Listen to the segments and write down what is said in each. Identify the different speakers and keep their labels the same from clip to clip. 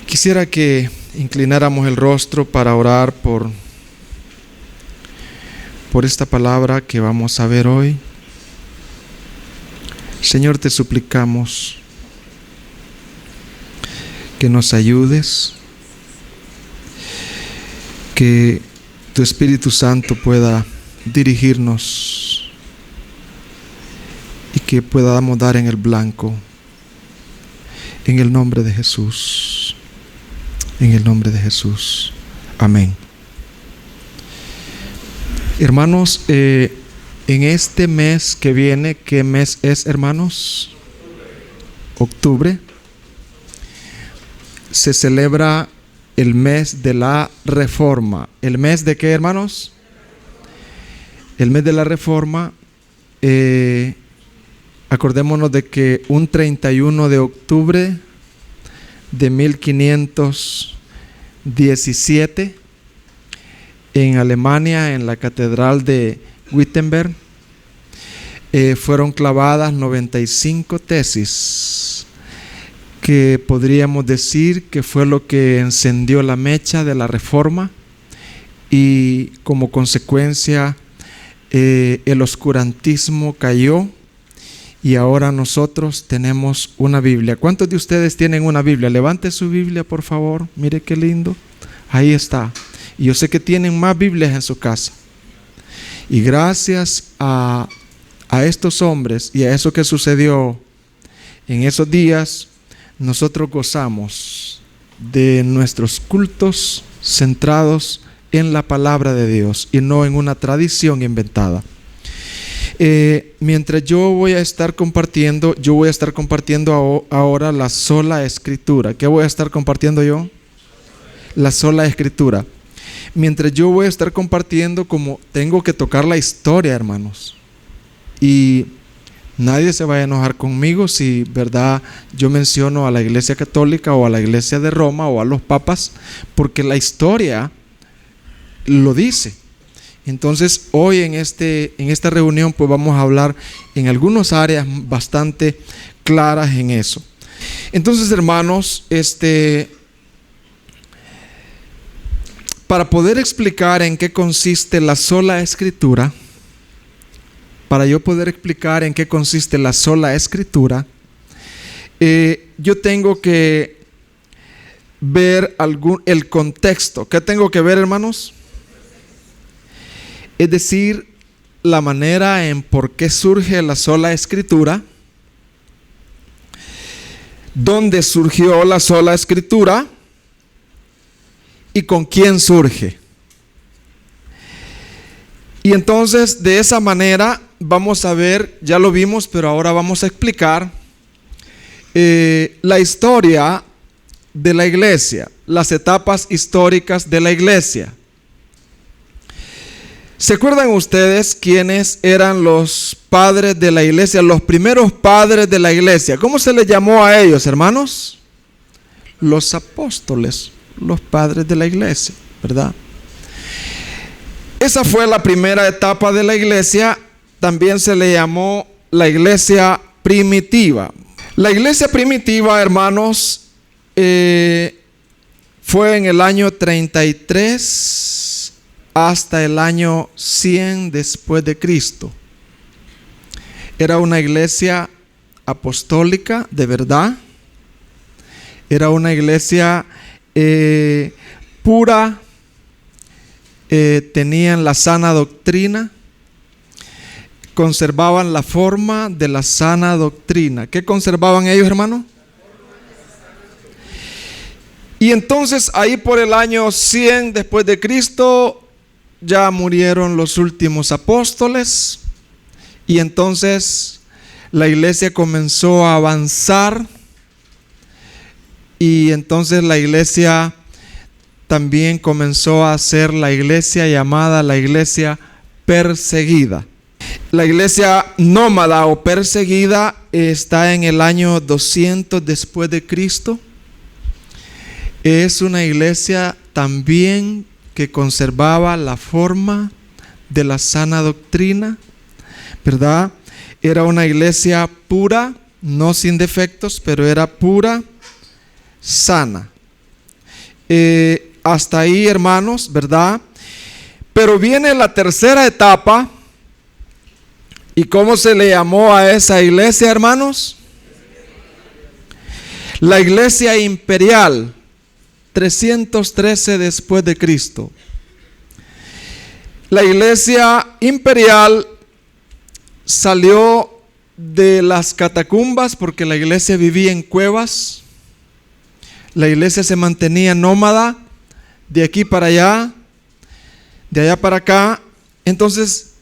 Speaker 1: Quisiera que inclináramos el rostro para orar por esta palabra que vamos a ver hoy. Señor, te suplicamos que nos ayudes, que tu Espíritu Santo pueda dirigirnos y que podamos dar en el blanco, en el nombre de Jesús. En el nombre de Jesús. Amén. Hermanos, en este mes que viene, ¿qué mes es, hermanos? Octubre. Se celebra el mes de la Reforma. ¿El mes de qué, hermanos? El mes de la Reforma. Acordémonos de que un 31 de octubre de 1517 en Alemania, en la catedral de Wittenberg, fueron clavadas 95 tesis que podríamos decir que fue lo que encendió la mecha de la Reforma, y como consecuencia el oscurantismo cayó. Y ahora nosotros tenemos una Biblia. ¿Cuántos de ustedes tienen una Biblia? Levante su Biblia, por favor. Mire qué lindo. Ahí está. Y yo sé que tienen más Biblias en su casa. Y gracias a estos hombres y a eso que sucedió en esos días, nosotros gozamos de nuestros cultos centrados en la palabra de Dios y no en una tradición inventada. Mientras yo voy a estar compartiendo ahora la sola escritura. ¿Qué voy a estar compartiendo yo? La sola escritura. Mientras yo voy a estar compartiendo, como tengo que tocar la historia, hermanos, y nadie se vaya a enojar conmigo si, verdad, yo menciono a la Iglesia Católica o a la Iglesia de Roma o a los papas, porque la historia lo dice. Entonces hoy en esta reunión pues vamos a hablar en algunas áreas bastante claras en eso. Entonces, hermanos, para poder explicar en qué consiste la sola escritura, yo tengo que ver el contexto. ¿Qué tengo que ver, hermanos? Es decir, la manera en por qué surge la sola escritura, dónde surgió la sola escritura y con quién surge. Y entonces de esa manera vamos a ver, ya lo vimos, pero ahora vamos a explicar la historia de la iglesia, las etapas históricas de la iglesia. ¿Se acuerdan ustedes quiénes eran los padres de la iglesia, los primeros padres de la iglesia? ¿Cómo se les llamó a ellos, hermanos? Los apóstoles, los padres de la iglesia, ¿verdad? Esa fue la primera etapa de la iglesia. También se le llamó la iglesia primitiva. La iglesia primitiva, hermanos, fue en el año 33 hasta el año 100 después de Cristo. Era una iglesia apostólica de verdad. Era una iglesia pura. Tenían la sana doctrina. Conservaban la forma de la sana doctrina. ¿Qué conservaban ellos, hermano? Y entonces ahí por el año 100 después de Cristo ya murieron los últimos apóstoles, y entonces la iglesia comenzó a avanzar, y entonces la iglesia también comenzó a ser la iglesia llamada la iglesia perseguida. La iglesia nómada o perseguida está en el año 200 después de Cristo. Es una iglesia también que conservaba la forma de la sana doctrina, ¿verdad? Era una iglesia pura, no sin defectos, pero era pura, sana. hasta ahí, hermanos, ¿verdad? Pero viene la tercera etapa. ¿Y cómo se le llamó a esa iglesia, hermanos? La iglesia imperial, 313 después de Cristo. La iglesia imperial salió de las catacumbas porque la iglesia vivía en cuevas. La iglesia se mantenía nómada de aquí para allá, de allá para acá. Entonces,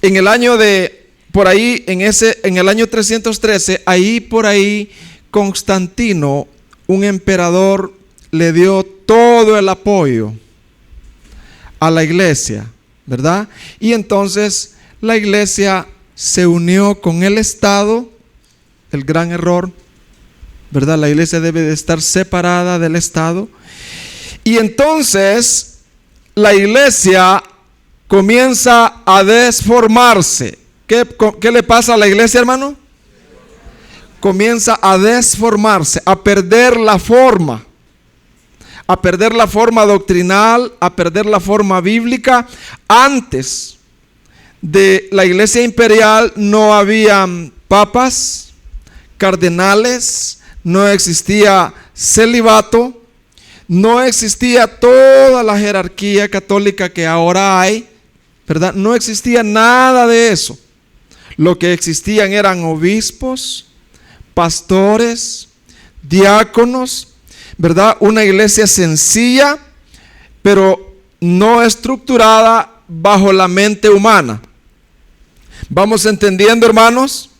Speaker 1: en el año en el año 313, ahí por ahí, Constantino, un emperador, le dio todo el apoyo a la iglesia, ¿verdad? Y entonces la iglesia se unió con el Estado, el gran error, ¿verdad? La iglesia debe de estar separada del Estado. Y entonces la iglesia comienza a desformarse. ¿Qué le pasa a la iglesia, hermano? Comienza a desformarse, a perder la forma doctrinal, a perder la forma bíblica. Antes de la iglesia imperial no habían papas, cardenales, no existía celibato, no existía toda la jerarquía católica que ahora hay, ¿verdad? No existía nada de eso. Lo que existían eran obispos, pastores, diáconos, ¿verdad? Una iglesia sencilla, pero no estructurada bajo la mente humana. ¿Vamos entendiendo, hermanos?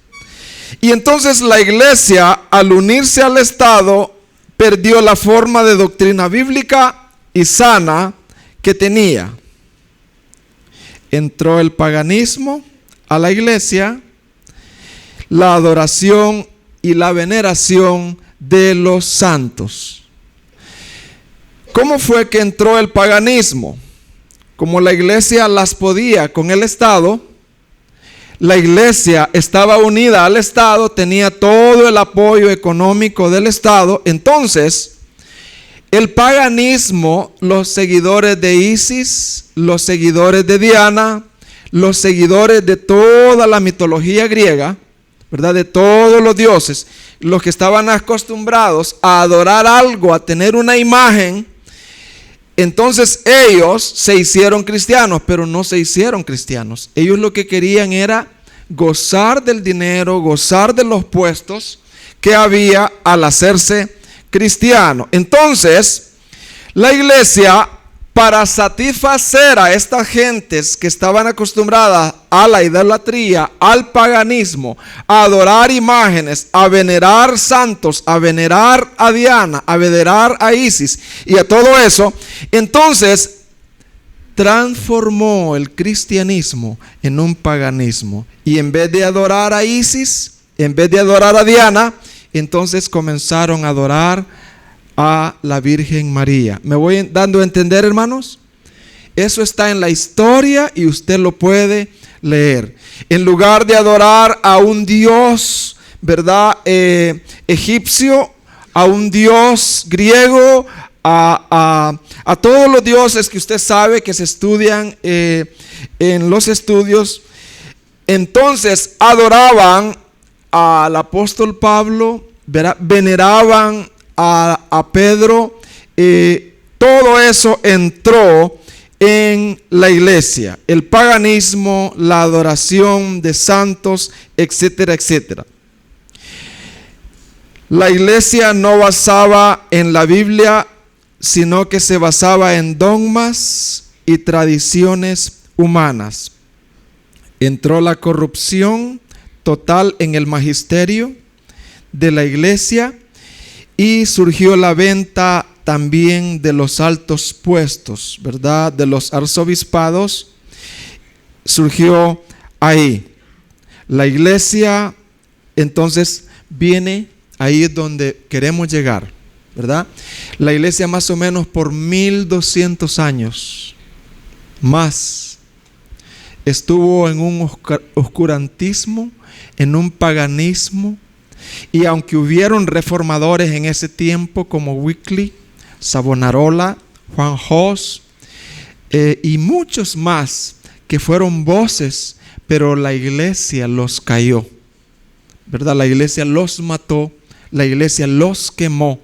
Speaker 1: Y entonces la iglesia, al unirse al Estado, perdió la forma de doctrina bíblica y sana que tenía. Entró el paganismo a la iglesia, la adoración y la veneración de los santos. ¿Cómo fue que entró el paganismo? Como la iglesia las podía con el Estado, la iglesia estaba unida al Estado, tenía todo el apoyo económico del Estado. Entonces, el paganismo, los seguidores de Isis, los seguidores de Diana, los seguidores de toda la mitología griega, ¿verdad? De todos los dioses, los que estaban acostumbrados a adorar algo, a tener una imagen, entonces ellos se hicieron cristianos, pero no se hicieron cristianos. Ellos lo que querían era gozar del dinero, gozar de los puestos que había al hacerse cristiano. Entonces, la iglesia, para satisfacer a estas gentes que estaban acostumbradas a la idolatría, al paganismo, a adorar imágenes, a venerar santos, a venerar a Diana, a venerar a Isis y a todo eso, entonces transformó el cristianismo en un paganismo. Y en vez de adorar a Isis, en vez de adorar a Diana, entonces comenzaron a adorar a la Virgen María. ¿Me voy dando a entender, hermanos? Eso está en la historia y usted lo puede leer. En lugar de adorar a un dios, ¿verdad? Egipcio, a un dios griego, a todos los dioses que usted sabe que se estudian en los estudios, entonces adoraban al apóstol Pablo, ¿verdad? Veneraban a Pedro. Todo eso entró en la iglesia, el paganismo, la adoración de santos, etcétera, etcétera. La iglesia no basaba en la Biblia, sino que se basaba en dogmas y tradiciones humanas. Entró la corrupción total en el magisterio de la iglesia y surgió la venta también de los altos puestos, ¿verdad? De los arzobispados, surgió ahí. La iglesia, entonces, viene, ahí es donde queremos llegar, ¿verdad? La iglesia más o menos por 1200 años, más, estuvo en un oscurantismo, en un paganismo. Y aunque hubieron reformadores en ese tiempo como Wycliffe, Savonarola, Juan Hus y muchos más que fueron voces, pero la iglesia los cayó, ¿verdad? La iglesia los mató, la iglesia los quemó.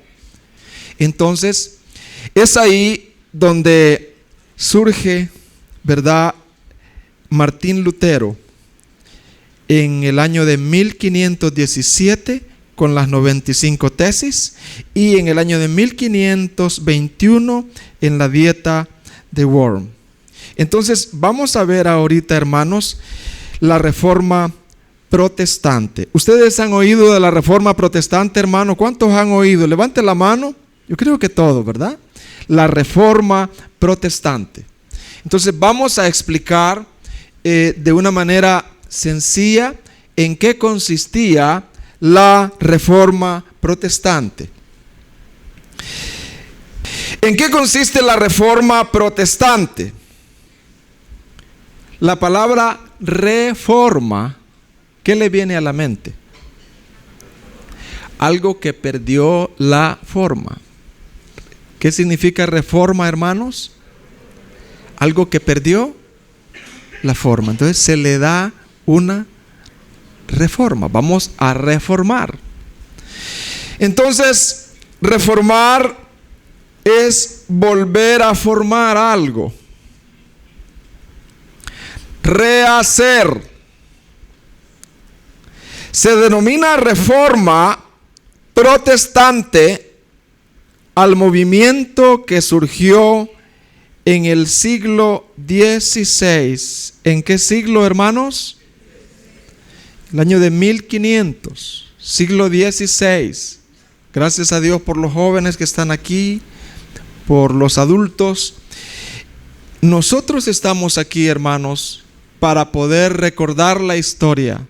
Speaker 1: Entonces, es ahí donde surge, ¿verdad?, Martín Lutero en el año de 1517 con las 95 tesis y en el año de 1521 en la Dieta de Worms. Entonces vamos a ver ahorita, hermanos, la Reforma Protestante. ¿Ustedes han oído de la Reforma Protestante, hermano? ¿Cuántos han oído? Levante la mano. Yo creo que todos, ¿verdad? La Reforma Protestante. Entonces vamos a explicar de una manera sencilla en qué consistía la Reforma Protestante. ¿En qué consiste la Reforma Protestante? La palabra reforma, ¿qué le viene a la mente? Algo que perdió la forma. ¿Qué significa reforma, hermanos? Algo que perdió la forma. Entonces se le da una reforma. Vamos a reformar. Entonces, reformar es volver a formar algo. Rehacer. Se denomina reforma protestante al movimiento que surgió en el siglo XVI. ¿En qué siglo, hermanos? El año de 1500, siglo XVI. Gracias a Dios por los jóvenes que están aquí, por los adultos. Nosotros estamos aquí, hermanos, para poder recordar la historia,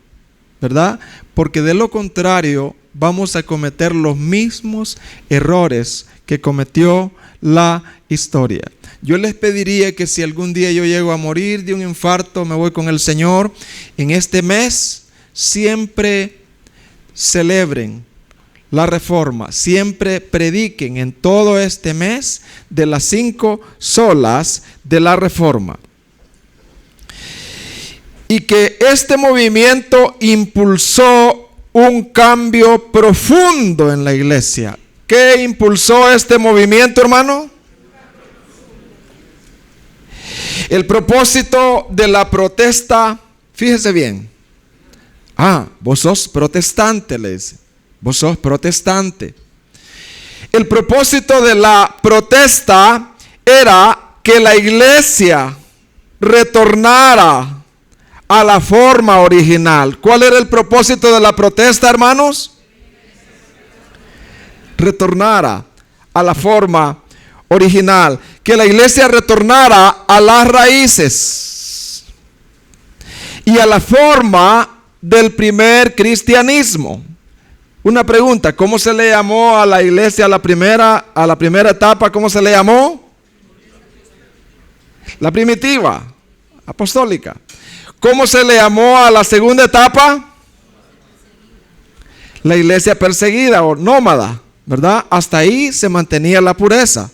Speaker 1: ¿verdad? Porque de lo contrario vamos a cometer los mismos errores que cometió la historia. Yo les pediría que si algún día yo llego a morir de un infarto, me voy con el Señor, en este mes siempre celebren la Reforma, siempre prediquen en todo este mes de las 5 solas de la Reforma. Y que este movimiento impulsó un cambio profundo en la iglesia. ¿Qué impulsó este movimiento, hermano? El propósito de la protesta, fíjese bien. Vos sos protestante, le dice. Vos sos protestante. El propósito de la protesta era que la iglesia retornara a la forma original. ¿Cuál era el propósito de la protesta, hermanos? Retornara a la forma original. Que la iglesia retornara a las raíces y a la forma del primer cristianismo. Una pregunta, ¿cómo se le llamó a la iglesia a la primera etapa? ¿Cómo se le llamó? La primitiva, apostólica. ¿Cómo se le llamó a la segunda etapa? La iglesia perseguida o nómada, ¿verdad? Hasta ahí se mantenía la pureza.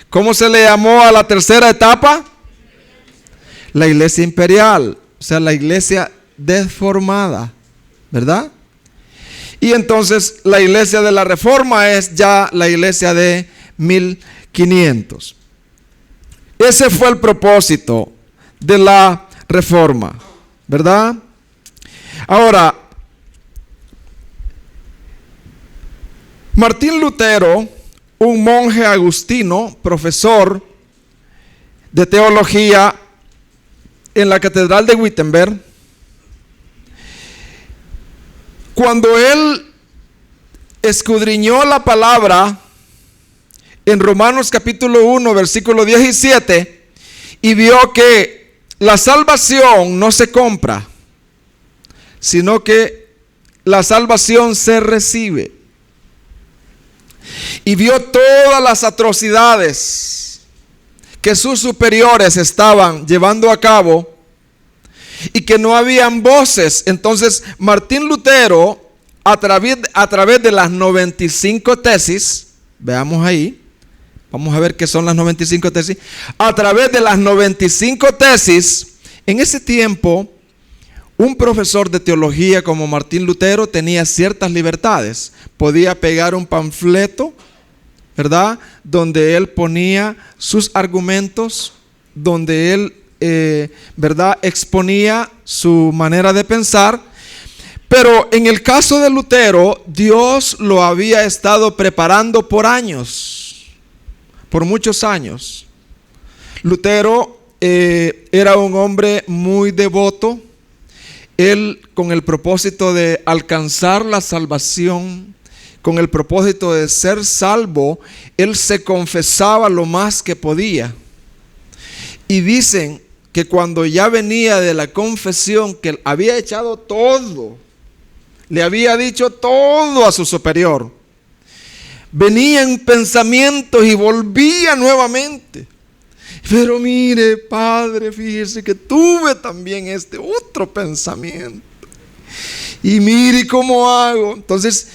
Speaker 1: ¿Cómo se le llamó a la tercera etapa? La iglesia imperial, o sea, la iglesia deformada, ¿verdad? Y entonces la iglesia de la Reforma es ya la iglesia de 1500. Ese fue el propósito de la Reforma, ¿verdad? Ahora, Martín Lutero, un monje agustino, profesor de teología en la Catedral de Wittenberg, cuando él escudriñó la palabra en Romanos capítulo 1, versículo 17, y vio que la salvación no se compra, sino que la salvación se recibe. Y vio todas las atrocidades que sus superiores estaban llevando a cabo y que no habían voces. Entonces Martín Lutero, a través de las 95 tesis, veamos ahí, Vamos a ver qué son las 95 tesis. A través de las 95 tesis, en ese tiempo, un profesor de teología como Martín Lutero tenía ciertas libertades. Podía pegar un panfleto, ¿verdad?, donde él ponía sus argumentos, donde él, ¿verdad?, exponía su manera de pensar. Pero en el caso de Lutero, Dios lo había estado preparando por años, por muchos años. Lutero era un hombre muy devoto. Él, con el propósito de alcanzar la salvación, con el propósito de ser salvo, él se confesaba lo más que podía. Y dicen que cuando ya venía de la confesión, que él había echado todo, le había dicho todo a su superior, venían pensamientos y volvía nuevamente. Pero mire, padre, fíjese que tuve también este otro pensamiento. Y mire cómo hago. Entonces,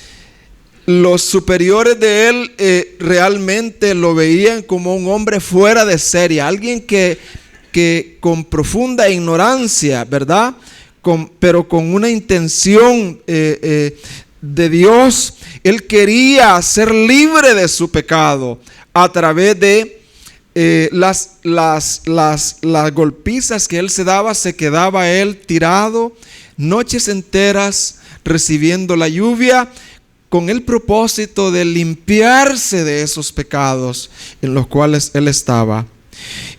Speaker 1: los superiores de él realmente lo veían como un hombre fuera de serie. Alguien que con profunda ignorancia, ¿verdad?, pero con una intención de Dios. Él quería ser libre de su pecado a través de las golpizas que él se daba. Se quedaba él tirado noches enteras recibiendo la lluvia, con el propósito de limpiarse de esos pecados en los cuales él estaba.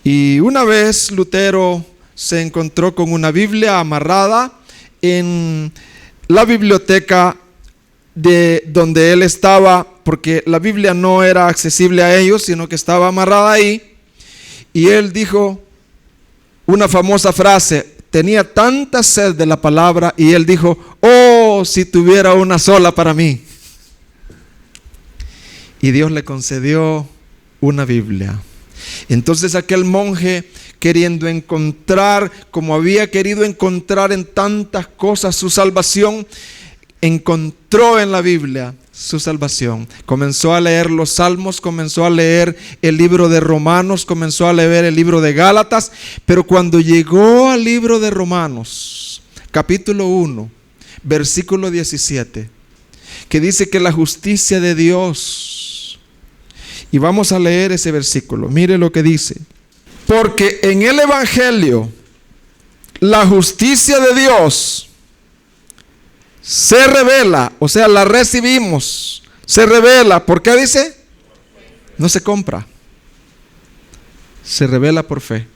Speaker 1: Y una vez Lutero se encontró con una Biblia amarrada en la biblioteca de donde él estaba, porque la Biblia no era accesible a ellos, sino que estaba amarrada ahí. Y él dijo una famosa frase, tenía tanta sed de la palabra, y él dijo: oh, si tuviera una sola para mí. Y Dios le concedió una Biblia. Entonces aquel monje, queriendo encontrar, como había querido encontrar en tantas cosas su salvación, encontró en la Biblia su salvación. Comenzó a leer los Salmos, comenzó a leer el libro de Romanos, comenzó a leer el libro de Gálatas. Pero cuando llegó al libro de Romanos, capítulo 1, versículo 17, que dice que la justicia de Dios, y vamos a leer ese versículo, mire lo que dice: porque en el Evangelio la justicia de Dios se revela, o sea, la recibimos, se revela. ¿Por qué dice? No se compra, se revela por fe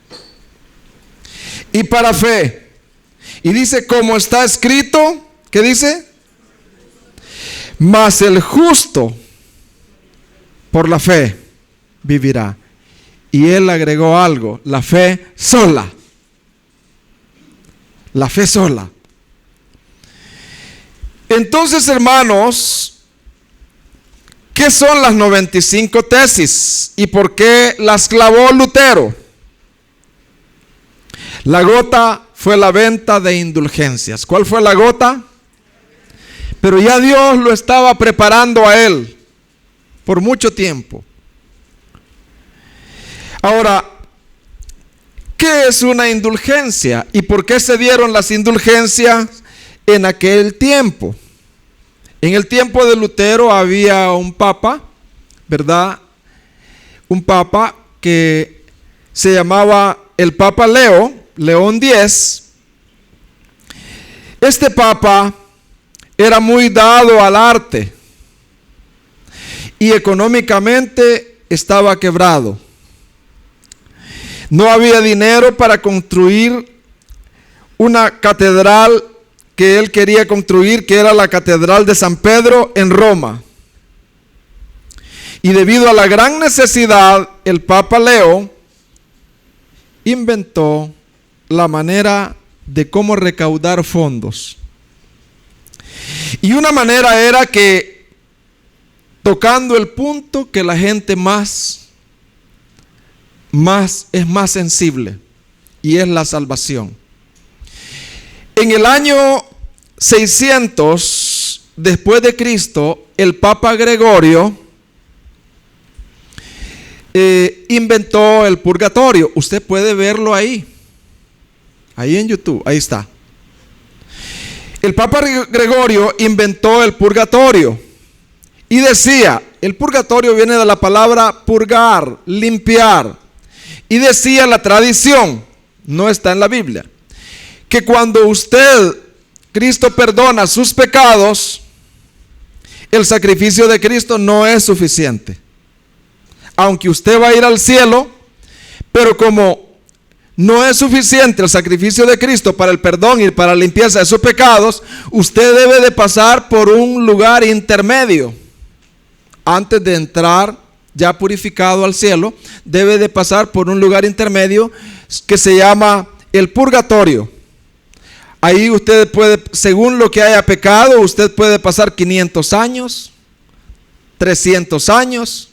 Speaker 1: y para fe. Y dice, como está escrito, ¿qué dice? Mas el justo por la fe vivirá. Y él agregó algo: la fe sola. La fe sola. Entonces, hermanos, ¿qué son las 95 tesis? ¿Y por qué las clavó Lutero? La gota fue la venta de indulgencias. ¿Cuál fue la gota? Pero ya Dios lo estaba preparando a él por mucho tiempo. Ahora, ¿qué es una indulgencia? ¿Y por qué se dieron las indulgencias en aquel tiempo? En el tiempo de Lutero había un papa, ¿verdad? Un papa que se llamaba el Papa León X. Este papa era muy dado al arte y económicamente estaba quebrado. No había dinero para construir una catedral que él quería construir, que era la Catedral de San Pedro en Roma. Y debido a la gran necesidad, el Papa Leo inventó la manera de cómo recaudar fondos. Y una manera era que, tocando el punto que la gente es más sensible, y es la salvación. En el año 600 después de Cristo, el Papa Gregorio inventó el purgatorio. Usted puede verlo ahí en YouTube, ahí está. El Papa Gregorio inventó el purgatorio y decía, el purgatorio viene de la palabra purgar, limpiar, y decía la tradición, no está en la Biblia, que cuando Cristo perdona sus pecados, el sacrificio de Cristo no es suficiente. Aunque usted va a ir al cielo, pero como no es suficiente el sacrificio de Cristo para el perdón y para la limpieza de sus pecados, usted debe de pasar por un lugar intermedio. Antes de entrar ya purificado al cielo, debe de pasar por un lugar intermedio que se llama el purgatorio. Ahí usted puede, según lo que haya pecado, usted puede pasar 500 años, 300 años.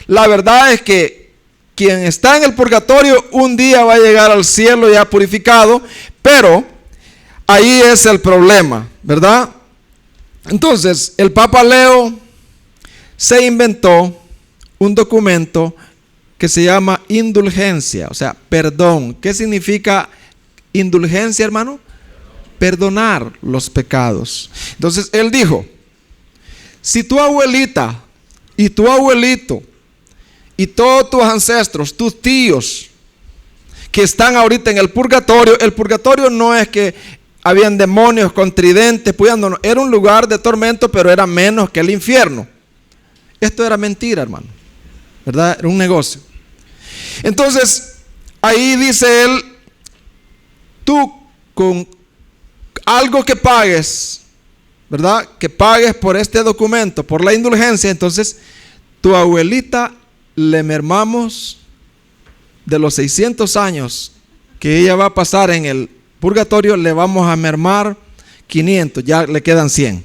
Speaker 1: La verdad es que quien está en el purgatorio un día va a llegar al cielo ya purificado, pero ahí es el problema, ¿verdad? Entonces, el Papa Leo se inventó un documento que se llama indulgencia, o sea, perdón. ¿Qué significa indulgencia, hermano? Perdonar los pecados. Entonces, él dijo, si tu abuelita y tu abuelito y todos tus ancestros, tus tíos, que están ahorita en el purgatorio no es que habían demonios con tridentes, no, era un lugar de tormento, pero era menos que el infierno. Esto era mentira, hermano, ¿verdad? Era un negocio. Entonces, ahí dice él, tú con algo que pagues, ¿verdad? Que pagues por este documento, por la indulgencia, entonces tu abuelita le mermamos de los 600 años que ella va a pasar en el purgatorio, le vamos a mermar 500, ya le quedan 100.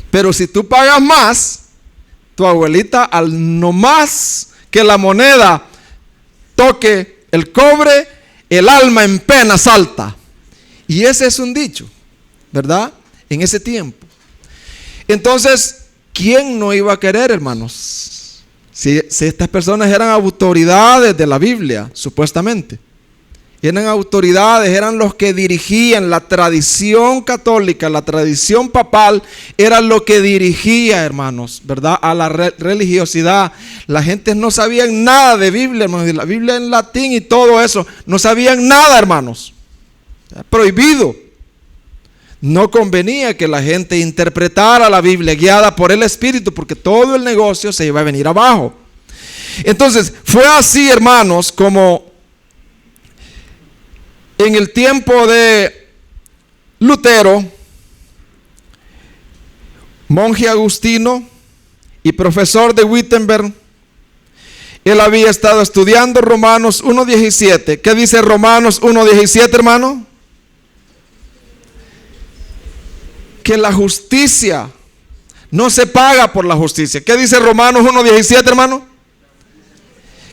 Speaker 1: Pero si tú pagas más, tu abuelita, al no más que la moneda toque el cobre, el alma en pena salta. Y ese es un dicho, ¿verdad? En ese tiempo. Entonces, ¿quién no iba a querer, hermanos? Si estas personas eran autoridades de la Biblia, supuestamente. Eran autoridades, eran los que dirigían la tradición católica, la tradición papal, era lo que dirigía, hermanos, ¿verdad? A la religiosidad. La gente no sabía nada de Biblia, hermanos, de la Biblia en latín y todo eso. No sabían nada, hermanos. Prohibido. No convenía que la gente interpretara la Biblia guiada por el Espíritu, porque todo el negocio se iba a venir abajo. Entonces, fue así, hermanos, como en el tiempo de Lutero, monje agustino y profesor de Wittenberg, él había estado estudiando Romanos 1:17. ¿Qué dice Romanos 1:17, hermano? Que la justicia no se paga por la justicia. ¿Qué dice Romanos 1:17, hermano?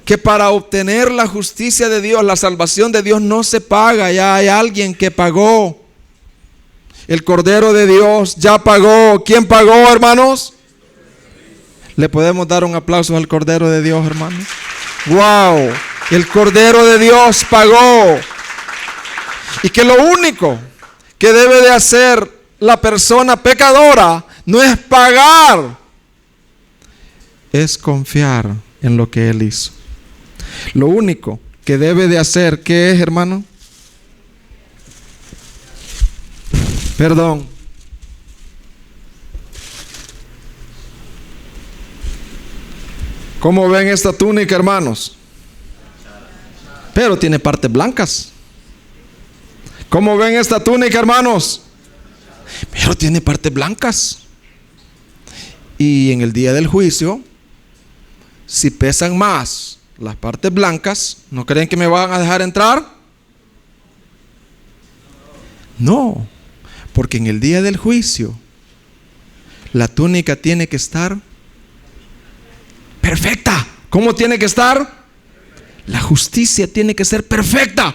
Speaker 1: Que para obtener la justicia de Dios, la salvación de Dios no se paga, ya hay alguien que pagó. El Cordero de Dios ya pagó. ¿Quién pagó, hermanos? ¿Le podemos dar un aplauso al Cordero de Dios, hermanos? ¡Wow! El Cordero de Dios pagó. Y que lo único que debe de hacer la persona pecadora no es pagar, es confiar en lo que Él hizo. Lo único que debe de hacer, ¿qué es, hermano? Perdón. ¿Cómo ven esta túnica, hermanos? Pero tiene partes blancas. ¿Cómo ven esta túnica, hermanos? Pero tiene partes blancas. Y en el día del juicio, si pesan más las partes blancas, ¿no creen que me van a dejar entrar? No, porque en el día del juicio la túnica tiene que estar perfecta. ¿Cómo tiene que estar? La justicia tiene que ser perfecta.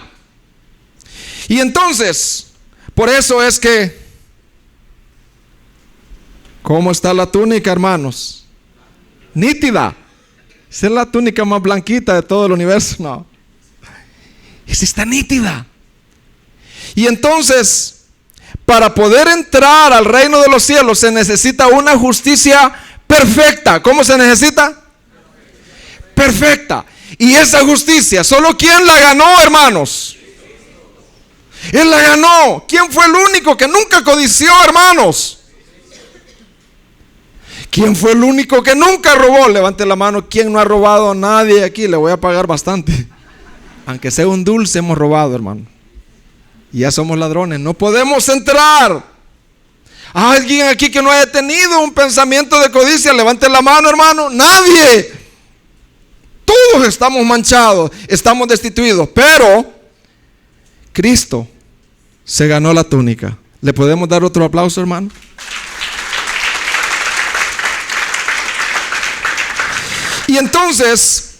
Speaker 1: Y entonces, por eso es que, ¿cómo está la túnica, hermanos? Nítida. Esa es la túnica más blanquita de todo el universo. No. Esa está nítida. Y entonces, para poder entrar al reino de los cielos se necesita una justicia perfecta. ¿Cómo se necesita? Perfecta. Y esa justicia, ¿solo quién la ganó, hermanos? Él la ganó. ¿Quién fue el único que nunca codició, hermanos? ¿Quién fue el único que nunca robó? Levante la mano. ¿Quién no ha robado? Nadie aquí. Le voy a pagar bastante. Aunque sea un dulce, hemos robado, hermano. Y ya somos ladrones. No podemos entrar. ¿Alguien aquí que no haya tenido un pensamiento de codicia? Levante la mano, hermano. Nadie. Todos estamos manchados. Estamos destituidos. Pero Cristo se ganó la túnica. ¿Le podemos dar otro aplauso, hermano? Y entonces,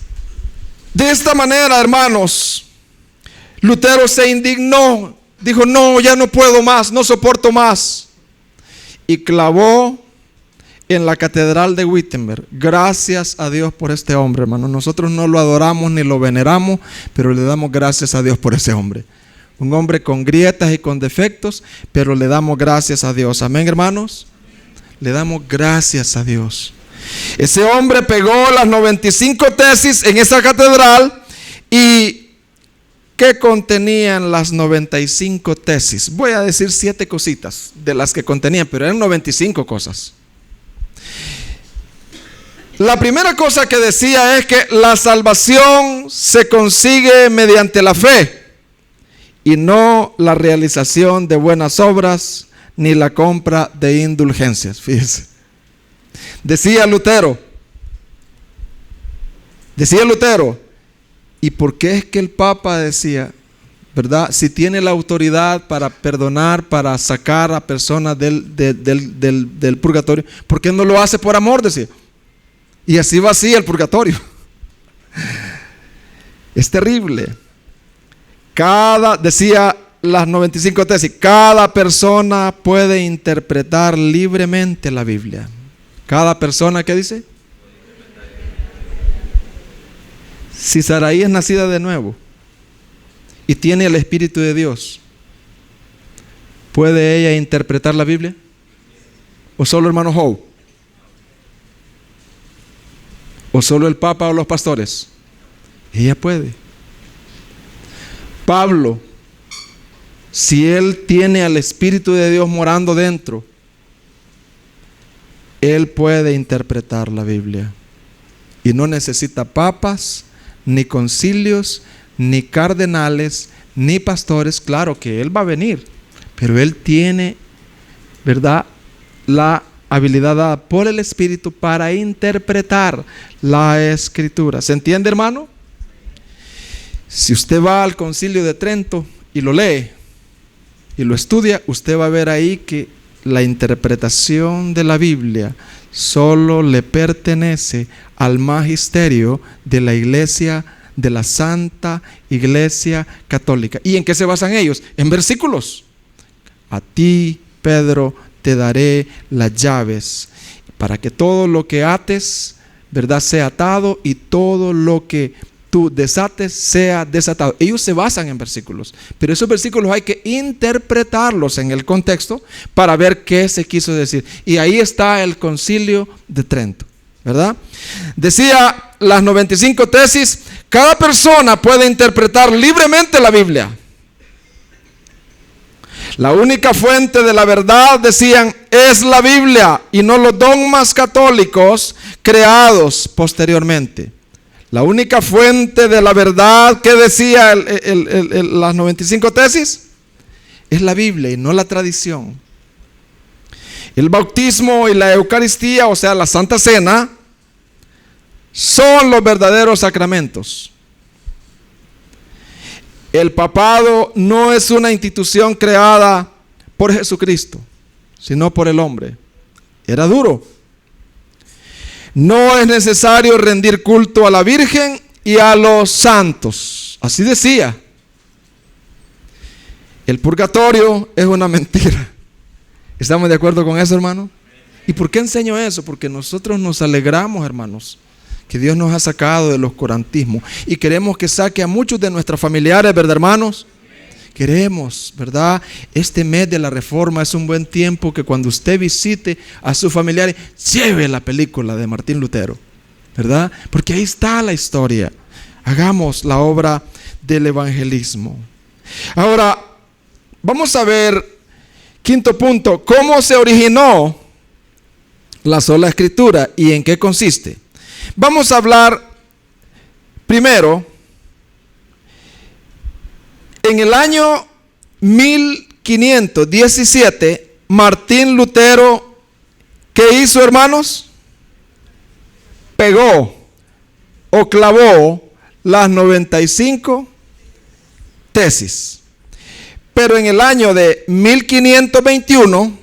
Speaker 1: de esta manera, hermanos, Lutero se indignó. Dijo, no, ya no puedo más, no soporto más. Y clavó en la catedral de Wittenberg. Gracias a Dios por este hombre, hermano. Nosotros no lo adoramos ni lo veneramos, pero le damos gracias a Dios por ese hombre. Un hombre con grietas y con defectos, pero le damos gracias a Dios. Amén, hermanos. Le damos gracias a Dios. Ese hombre pegó las 95 tesis en esa catedral. ¿Y qué contenían las 95 tesis? Voy a decir 7 cositas de las que contenían, pero eran 95 cosas. La primera cosa que decía es que la salvación se consigue mediante la fe y no la realización de buenas obras ni la compra de indulgencias. Fíjese. Decía Lutero, ¿y por qué es que el Papa decía, verdad? Si tiene la autoridad para perdonar, para sacar a personas del purgatorio, ¿por qué no lo hace por amor? Decía. Y así vacía el purgatorio. Es terrible. Decía las 95 tesis, cada persona puede interpretar libremente la Biblia. Cada persona, ¿qué dice? Si Saraí es nacida de nuevo y tiene el Espíritu de Dios, ¿puede ella interpretar la Biblia? ¿O solo hermano Joe? ¿O solo el Papa o los pastores? Ella puede. Pablo, si él tiene al Espíritu de Dios morando dentro, él puede interpretar la Biblia. Y no necesita papas, ni concilios, ni cardenales, ni pastores. Claro que él va a venir, pero él tiene, ¿verdad?, la habilidad dada por el Espíritu para interpretar la Escritura. ¿Se entiende, hermano? Si usted va al Concilio de Trento y lo lee y lo estudia, usted va a ver ahí que la interpretación de la Biblia solo le pertenece al magisterio de la Iglesia, de la Santa Iglesia Católica. ¿Y en qué se basan ellos? En versículos. A ti, Pedro, te daré las llaves para que todo lo que ates, ¿verdad?, sea atado, y todo lo que tú desates sea desatado. Ellos se basan en versículos, pero esos versículos hay que interpretarlos en el contexto para ver qué se quiso decir. Y ahí está el Concilio de Trento, ¿verdad? Decía las 95 tesis, cada persona puede interpretar libremente la Biblia. La única fuente de la verdad, decían, es la Biblia y no los dogmas católicos creados posteriormente. La única fuente de la verdad, que decía las 95 tesis, es la Biblia y no la tradición. El bautismo y la Eucaristía, o sea, la Santa Cena, son los verdaderos sacramentos. El papado no es una institución creada por Jesucristo, sino por el hombre. Era duro. No es necesario rendir culto a la Virgen y a los santos. Así decía. El purgatorio es una mentira. ¿Estamos de acuerdo con eso, hermano? ¿Y por qué enseño eso? Porque nosotros nos alegramos, hermanos, que Dios nos ha sacado del oscurantismo y queremos que saque a muchos de nuestros familiares, ¿verdad, hermanos? Queremos, ¿verdad? Este mes de la Reforma es un buen tiempo que cuando usted visite a sus familiares, lleve la película de Martín Lutero, ¿verdad? Porque ahí está la historia. Hagamos la obra del evangelismo. Ahora, vamos a ver, quinto punto, ¿cómo se originó la sola escritura y en qué consiste? Vamos a hablar primero, en el año 1517, Martín Lutero, ¿qué hizo, hermanos? Pegó o clavó las 95 tesis. Pero en el año de 1521,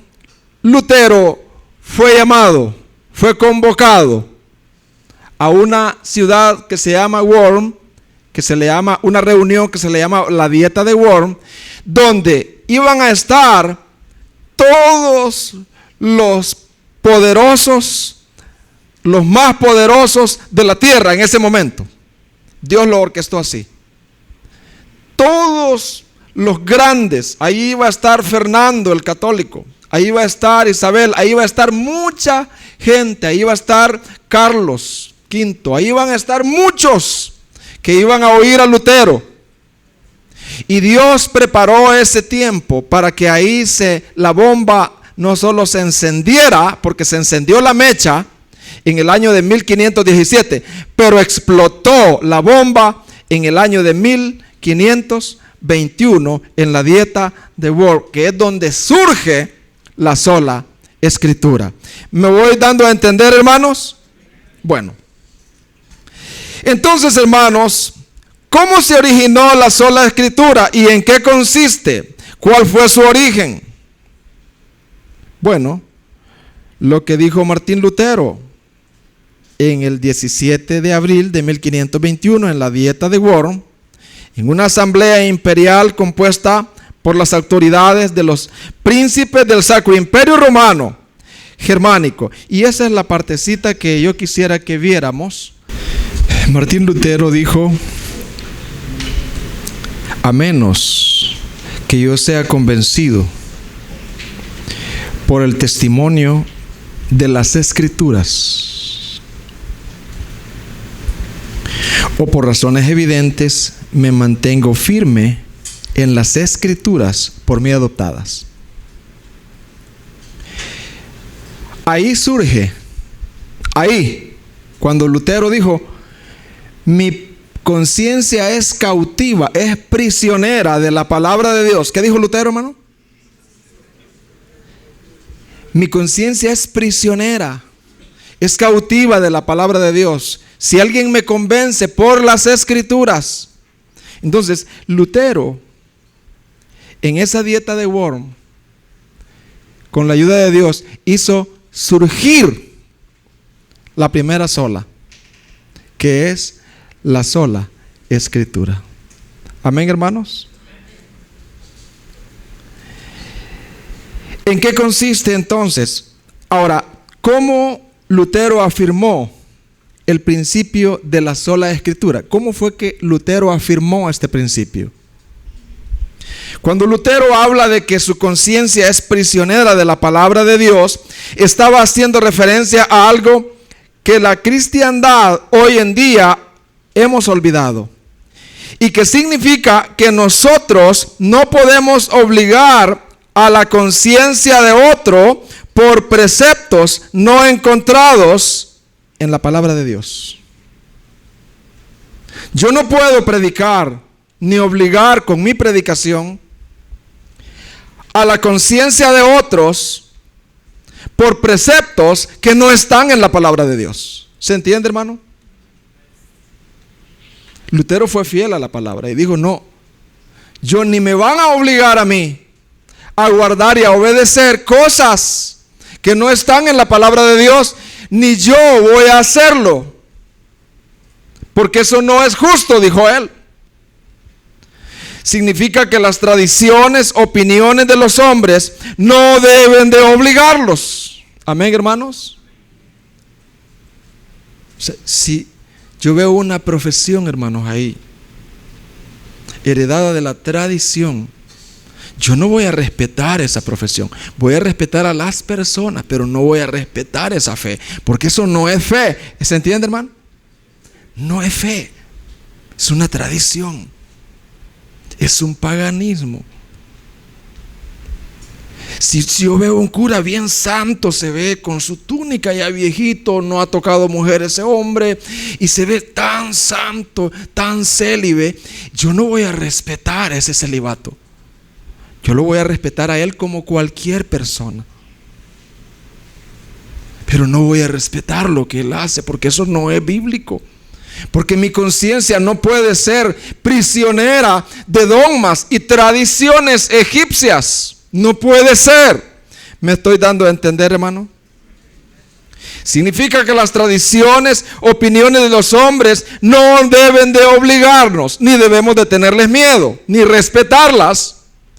Speaker 1: Lutero fue llamado, fue convocado a una ciudad que se llama Worms, que se le llama una reunión que se le llama la Dieta de Worms, donde iban a estar todos los poderosos, los más poderosos de la tierra en ese momento. Dios lo orquestó así. Todos los grandes, ahí iba a estar Fernando el católico, ahí iba a estar Isabel, ahí iba a estar mucha gente, ahí iba a estar Carlos V, ahí iban a estar muchos que iban a oír a Lutero. Y Dios preparó ese tiempo para que ahí la bomba no solo se encendiera, porque se encendió la mecha en el año de 1517, pero explotó la bomba en el año de 1521 en la Dieta de Worms, que es donde surge la sola escritura. ¿Me voy dando a entender, hermanos? Bueno, entonces, hermanos, ¿cómo se originó la sola escritura y en qué consiste? ¿Cuál fue su origen? Bueno, lo que dijo Martín Lutero en el 17 de abril de 1521 en la Dieta de Worms, en una asamblea imperial compuesta por las autoridades de los príncipes del Sacro Imperio Romano Germánico. Y esa es la partecita que yo quisiera que viéramos. Martín Lutero dijo: a menos que yo sea convencido por el testimonio de las Escrituras o por razones evidentes, me mantengo firme en las Escrituras por mí adoptadas. Ahí surge, cuando Lutero dijo: mi conciencia es cautiva, es prisionera de la palabra de Dios. ¿Qué dijo Lutero, hermano? Mi conciencia es prisionera, es cautiva de la palabra de Dios. Si alguien me convence por las Escrituras. Entonces, Lutero, en esa Dieta de Worms, con la ayuda de Dios, hizo surgir la primera sola, que es la sola escritura. Amén, hermanos. ¿En qué consiste entonces? Ahora, ¿cómo Lutero afirmó el principio de la sola escritura? ¿Cómo fue que Lutero afirmó este principio? Cuando Lutero habla de que su conciencia es prisionera de la palabra de Dios, estaba haciendo referencia a algo que la cristiandad hoy en día hemos olvidado, y que significa que nosotros no podemos obligar a la conciencia de otro por preceptos no encontrados en la palabra de Dios. Yo no puedo predicar ni obligar con mi predicación a la conciencia de otros por preceptos que no están en la palabra de Dios. ¿Se entiende, hermano? Lutero fue fiel a la palabra y dijo: no, yo ni me van a obligar a mí a guardar y a obedecer cosas que no están en la palabra de Dios, ni yo voy a hacerlo, porque eso no es justo, dijo él. Significa que las tradiciones, opiniones de los hombres no deben de obligarlos. Amén, hermanos. Si Yo veo una profesión, hermanos, ahí, heredada de la tradición. Yo no voy a respetar esa profesión. Voy a respetar a las personas, pero no voy a respetar esa fe, porque eso no es fe. ¿Se entiende, hermano? No es fe. Es una tradición. Es un paganismo. Si yo veo un cura bien santo, se ve con su túnica ya viejito, no ha tocado mujer ese hombre, y se ve tan santo, tan célibe, yo no voy a respetar ese celibato. Yo lo voy a respetar a él como cualquier persona. Pero no voy a respetar lo que él hace, porque eso no es bíblico. Porque mi conciencia no puede ser prisionera de dogmas y tradiciones egipcias. No puede ser. ¿Me estoy dando a entender, hermano? Significa que las tradiciones, opiniones de los hombres no deben de obligarnos, ni debemos de tenerles miedo, ni respetarlas.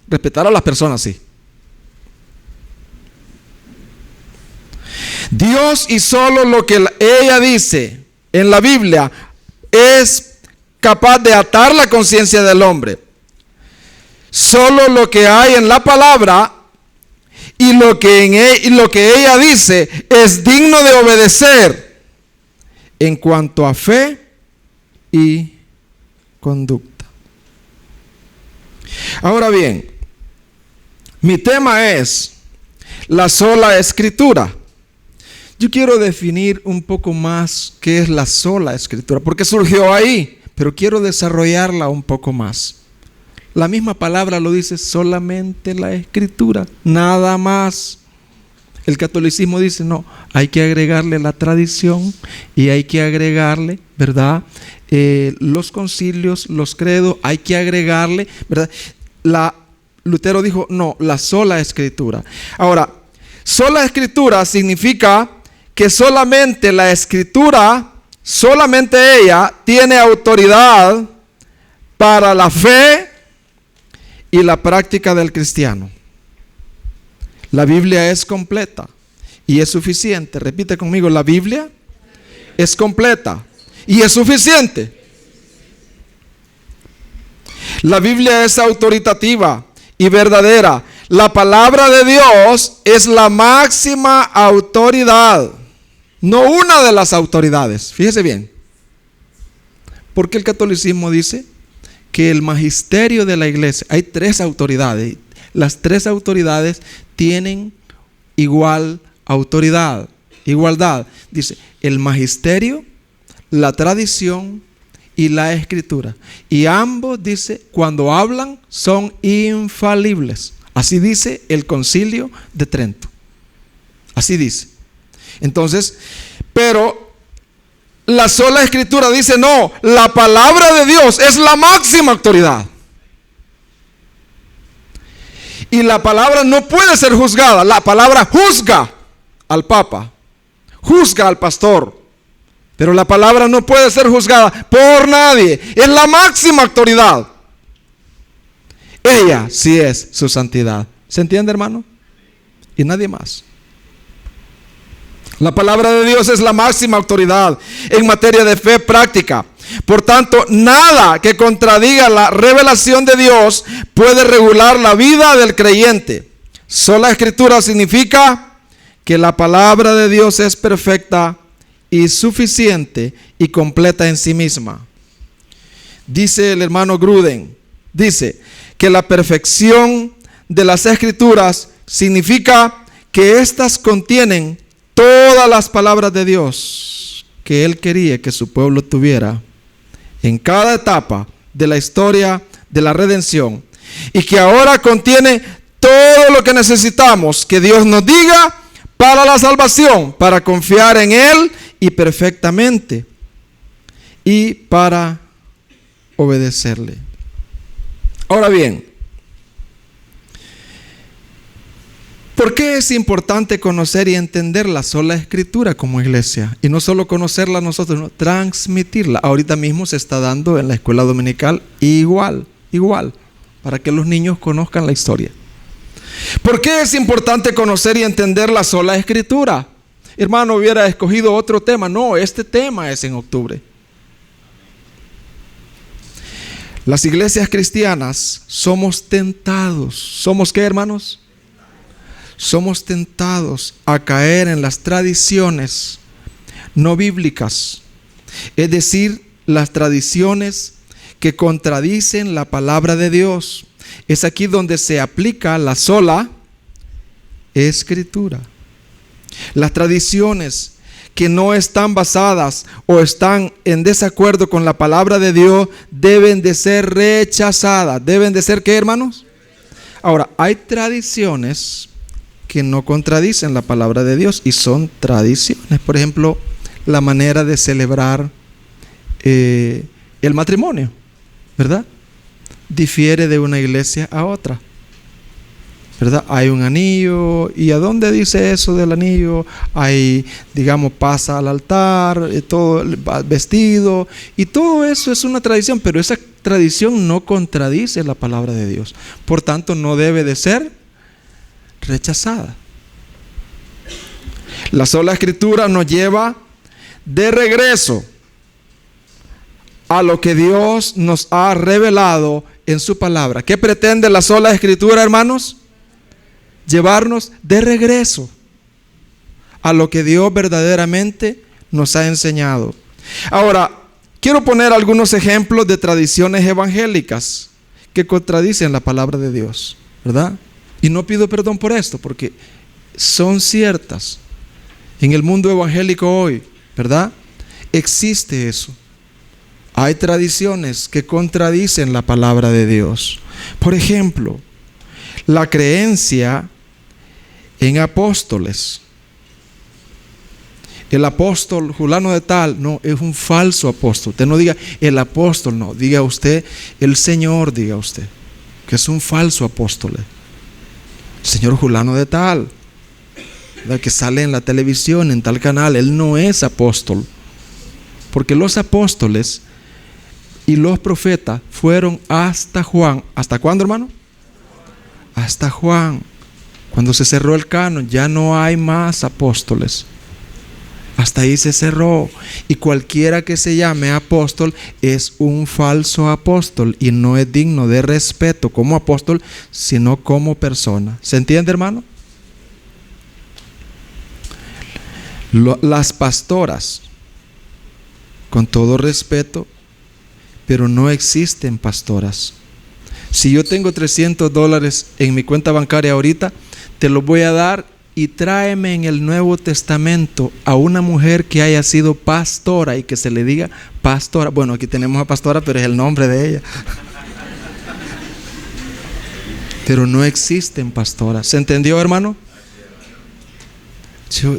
Speaker 1: Respetar a las personas, sí. Dios y solo lo que ella dice en la Biblia es capaz de atar la conciencia del hombre. Solo lo que hay en la palabra y lo que ella dice es digno de obedecer en cuanto a fe y conducta. Ahora bien, mi tema es la sola escritura. Yo quiero definir un poco más qué es la sola escritura, porque surgió ahí, pero quiero desarrollarla un poco más. La misma palabra lo dice, solamente la escritura, nada más. El catolicismo dice, no, hay que agregarle la tradición y hay que agregarle, ¿verdad? Los concilios, los credos, hay que agregarle, ¿verdad? Lutero dijo, no, la sola escritura. Ahora, sola escritura significa que solamente la escritura, solamente ella tiene autoridad para la fe y la práctica del cristiano. La Biblia es completa y es suficiente. Repite conmigo, la Biblia es completa y es suficiente. La Biblia es autoritativa y verdadera. La palabra de Dios es la máxima autoridad, no una de las autoridades. Fíjese bien, porque el catolicismo dice que el magisterio de la iglesia, hay 3 autoridades, las 3 autoridades tienen igual autoridad, igualdad. Dice el magisterio, la tradición y la escritura. Y ambos, dice, cuando hablan son infalibles. Así dice el Concilio de Trento. Así dice. Entonces, pero la sola escritura dice, no, la palabra de Dios es la máxima autoridad. Y la palabra no puede ser juzgada. La palabra juzga al Papa, juzga al pastor, pero la palabra no puede ser juzgada por nadie. Es la máxima autoridad. Ella sí es su santidad. ¿Se entiende, hermano? Y nadie más. La palabra de Dios es la máxima autoridad en materia de fe práctica. Por tanto, nada que contradiga la revelación de Dios puede regular la vida del creyente. Sola escritura significa que la palabra de Dios es perfecta y suficiente y completa en sí misma. Dice el hermano Gruden, dice que la perfección de las escrituras significa que éstas contienen todas las palabras de Dios que Él quería que su pueblo tuviera en cada etapa de la historia de la redención, y que ahora contiene todo lo que necesitamos que Dios nos diga para la salvación, para confiar en Él y perfectamente, y para obedecerle. Ahora bien, ¿por qué es importante conocer y entender la sola escritura como iglesia? Y no solo conocerla nosotros, sino transmitirla. Ahorita mismo se está dando en la escuela dominical igual, para que los niños conozcan la historia. ¿Por qué es importante conocer y entender la sola escritura? Hermano, hubiera escogido otro tema. No, este tema es en octubre. Las iglesias cristianas somos tentados. ¿Somos qué, hermanos? Somos tentados a caer en las tradiciones no bíblicas, es decir, las tradiciones que contradicen la palabra de Dios. Es aquí donde se aplica la sola Escritura. Las tradiciones que no están basadas o están en desacuerdo con la palabra de Dios deben de ser rechazadas. ¿Deben de ser qué, hermanos? Ahora, hay tradiciones que no contradicen la palabra de Dios y son tradiciones. Por ejemplo, la manera de celebrar el matrimonio, ¿verdad? Difiere de una iglesia a otra, ¿verdad? Hay un anillo, ¿y a dónde dice eso del anillo? Hay, digamos, pasa al altar, todo vestido, y todo eso es una tradición, pero esa tradición no contradice la palabra de Dios. Por tanto, no debe de ser rechazada. La sola Escritura nos lleva de regreso a lo que Dios nos ha revelado en su palabra. ¿Qué pretende la sola Escritura, hermanos? Llevarnos de regreso a lo que Dios verdaderamente nos ha enseñado. Ahora, quiero poner algunos ejemplos de tradiciones evangélicas que contradicen la palabra de Dios, ¿verdad? Y no pido perdón por esto, porque son ciertas. En el mundo evangélico hoy, ¿verdad? Existe eso. Hay tradiciones que contradicen la palabra de Dios. Por ejemplo, la creencia en apóstoles. El apóstol fulano de tal, no, es un falso apóstol. Usted no diga el apóstol, no, diga usted el Señor, diga usted, que es un falso apóstol. Señor fulano de tal, ¿verdad? Que sale en la televisión, en tal canal, él no es apóstol. Porque los apóstoles y los profetas fueron hasta Juan. ¿Hasta cuándo, hermano? Hasta Juan. Cuando se cerró el canon, ya no hay más apóstoles. Hasta ahí se cerró. Y cualquiera que se llame apóstol es un falso apóstol y no es digno de respeto como apóstol, sino como persona. ¿Se entiende, hermano? Las pastoras, con todo respeto, pero no existen pastoras. Si yo tengo $300 en mi cuenta bancaria ahorita, te los voy a dar y tráeme en el Nuevo Testamento a una mujer que haya sido pastora y que se le diga pastora. Bueno, aquí tenemos a pastora, pero es el nombre de ella. Pero no existen pastoras. ¿Se entendió, hermano?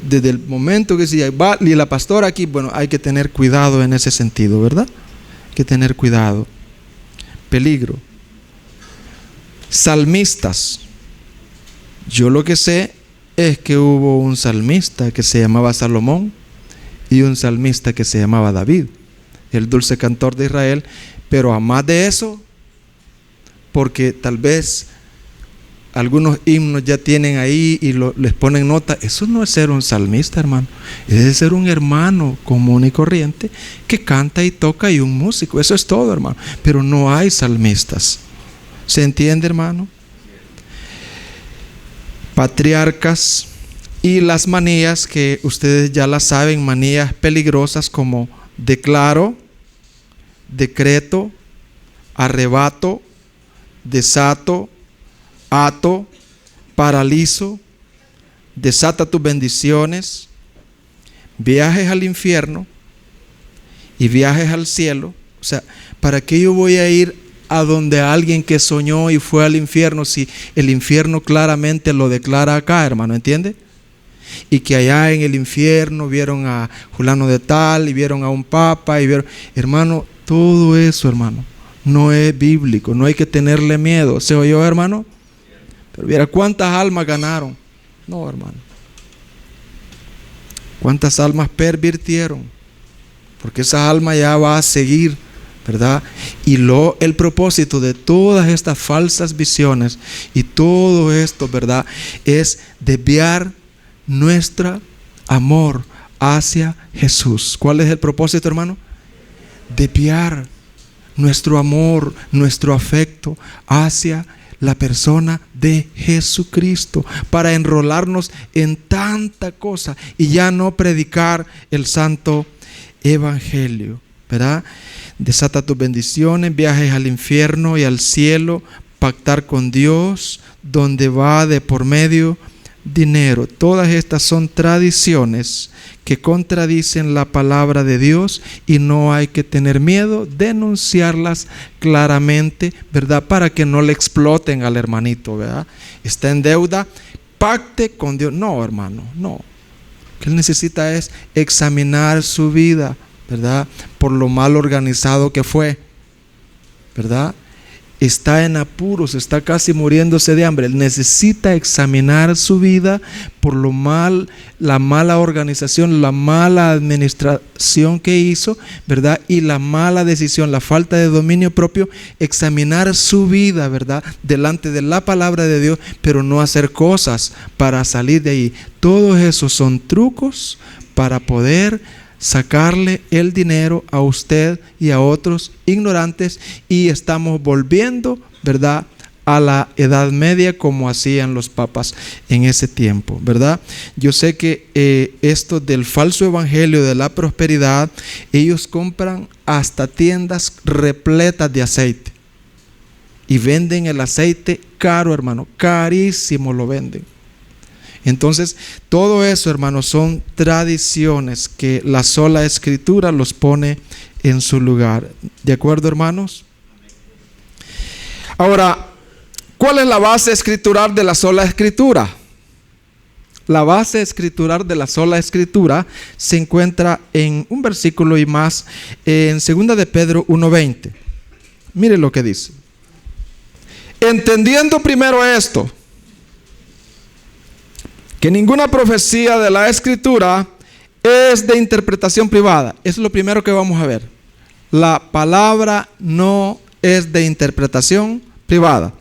Speaker 1: Desde el momento que se va y la pastora aquí, bueno, hay que tener cuidado en ese sentido, ¿verdad? Hay que tener cuidado. Peligro. Salmistas. Yo lo que sé es que hubo un salmista que se llamaba Salomón y un salmista que se llamaba David, el dulce cantor de Israel. Pero a más de eso, porque tal vez algunos himnos ya tienen ahí y les ponen nota, eso no es ser un salmista, hermano. Es ser un hermano común y corriente que canta y toca y un músico. Eso es todo, hermano. Pero no hay salmistas. ¿Se entiende, hermano? Patriarcas y las manías que ustedes ya las saben, manías peligrosas como declaro, decreto, arrebato, desato, ato, paralizo, desata tus bendiciones, viajes al infierno y viajes al cielo. O sea, ¿para qué yo voy a ir a donde alguien que soñó y fue al infierno si el infierno claramente lo declara acá, hermano? ¿Entiende? Y que allá en el infierno vieron a fulano de tal y vieron a un papa y vieron, hermano, todo eso, hermano, no es bíblico. No hay que tenerle miedo. ¿Se oyó, hermano? Pero viera cuántas almas ganaron. No, hermano. Cuántas almas pervirtieron. Porque esa alma ya va a seguir, ¿verdad? Y el propósito de todas estas falsas visiones y todo esto, ¿verdad?, es desviar nuestro amor hacia Jesús. ¿Cuál es el propósito, hermano? Desviar nuestro amor, nuestro afecto hacia la persona de Jesucristo, para enrolarnos en tanta cosa y ya no predicar el santo evangelio, ¿verdad? Desata tus bendiciones, viajes al infierno y al cielo, pactar con Dios, donde va de por medio dinero. Todas estas son tradiciones que contradicen la palabra de Dios y no hay que tener miedo, denunciarlas claramente, ¿verdad? Para que no le exploten al hermanito, ¿verdad? Está en deuda, pacte con Dios. No, hermano, no. Lo que él necesita es examinar su vida, ¿verdad? Por lo mal organizado que fue, ¿verdad? Está en apuros, está casi muriéndose de hambre. Él necesita examinar su vida por lo mal, la mala organización, la mala administración que hizo, ¿verdad? Y la mala decisión, la falta de dominio propio. Examinar su vida, ¿verdad? Delante de la palabra de Dios, pero no hacer cosas para salir de ahí. Todos esos son trucos para poder sacarle el dinero a usted y a otros ignorantes, y estamos volviendo, ¿verdad?, a la Edad Media como hacían los papas en ese tiempo, ¿verdad? Yo sé que esto del falso evangelio de la prosperidad, ellos compran hasta tiendas repletas de aceite y venden el aceite caro, hermano, carísimo lo venden. Entonces, todo eso, hermanos, son tradiciones que la sola Escritura los pone en su lugar. ¿De acuerdo, hermanos? Ahora, ¿cuál es la base escritural de la sola Escritura? La base escritural de la sola Escritura se encuentra en un versículo y más, en 2 de Pedro 1:20. Mire lo que dice. Entendiendo primero esto, que ninguna profecía de la Escritura es de interpretación privada. Eso es lo primero que vamos a ver. La palabra no es de interpretación privada.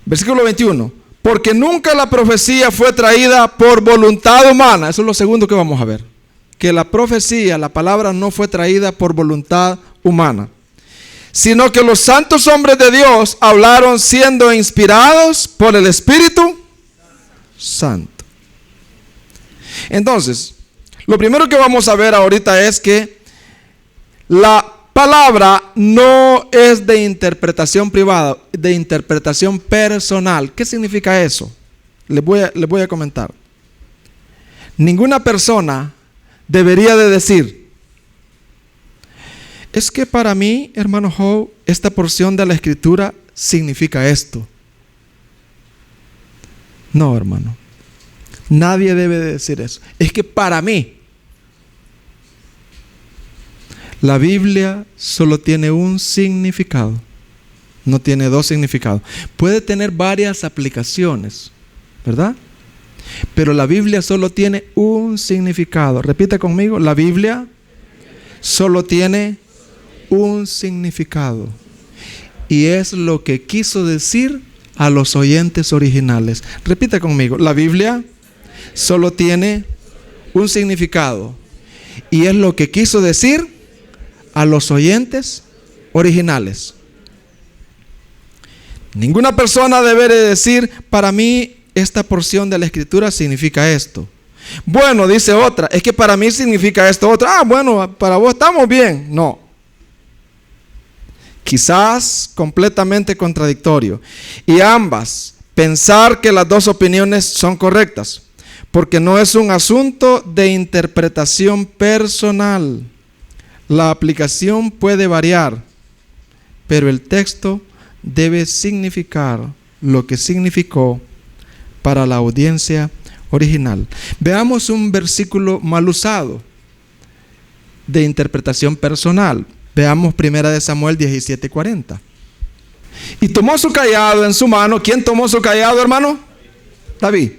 Speaker 1: Versículo 21. Porque nunca la profecía fue traída por voluntad humana. Eso es lo segundo que vamos a ver. Que la profecía, la palabra no fue traída por voluntad humana, sino que los santos hombres de Dios hablaron siendo inspirados por el Espíritu Santo. Entonces, lo primero que vamos a ver ahorita es que la palabra no es de interpretación privada, de interpretación personal. ¿Qué significa eso? Les voy a comentar. Ninguna persona debería de decir: es que para mí, hermano Joe, esta porción de la Escritura significa esto. No, hermano. Nadie debe de decir eso. Es que para mí, la Biblia solo tiene un significado. No tiene dos significados. Puede tener varias aplicaciones, ¿verdad? Pero la Biblia solo tiene un significado. Repita conmigo. La Biblia solo tiene un significado. Y es lo que quiso decir a los oyentes originales. Repita conmigo. La Biblia solo tiene un significado. Y es lo que quiso decir a los oyentes originales. Ninguna persona debe decir: para mí esta porción de la Escritura significa esto. Bueno, dice otra, es que para mí significa esto otro. Ah, bueno, para vos estamos bien. No. Quizás completamente contradictorio. Y ambas, pensar que las dos opiniones son correctas, porque no es un asunto de interpretación personal. La aplicación puede variar, pero el texto debe significar lo que significó para la audiencia original. Veamos un versículo mal usado de interpretación personal. Veamos 1 Samuel 17:40. Y tomó su cayado en su mano. ¿Quién tomó su cayado, hermano? David.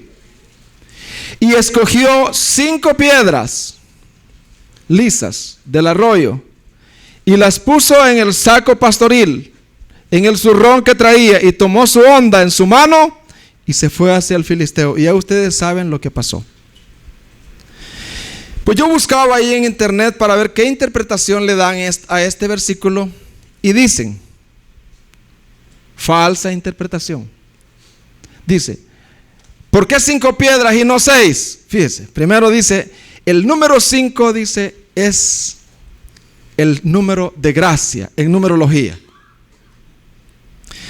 Speaker 1: Y escogió 5 piedras lisas del arroyo y las puso en el saco pastoril, en el zurrón que traía, y tomó su honda en su mano y se fue hacia el filisteo. Y ya ustedes saben lo que pasó. Pues yo buscaba ahí en internet para ver qué interpretación le dan a este versículo y dicen, falsa interpretación. Dice, ¿por qué 5 piedras y no 6? Fíjese, primero dice, el número 5 dice es el número de gracia en numerología.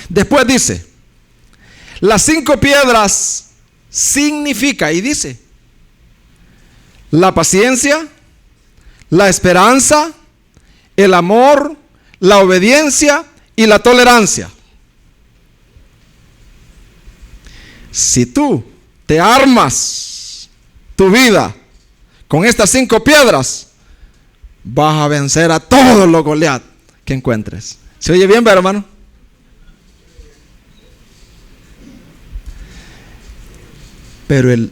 Speaker 1: Después dice, las 5 piedras significa, y dice, la paciencia, la esperanza, el amor, la obediencia y la tolerancia. Si tú te armas tu vida con estas 5 piedras, vas a vencer a todos los Goliat que encuentres. ¿Se oye bien, hermano? Pero el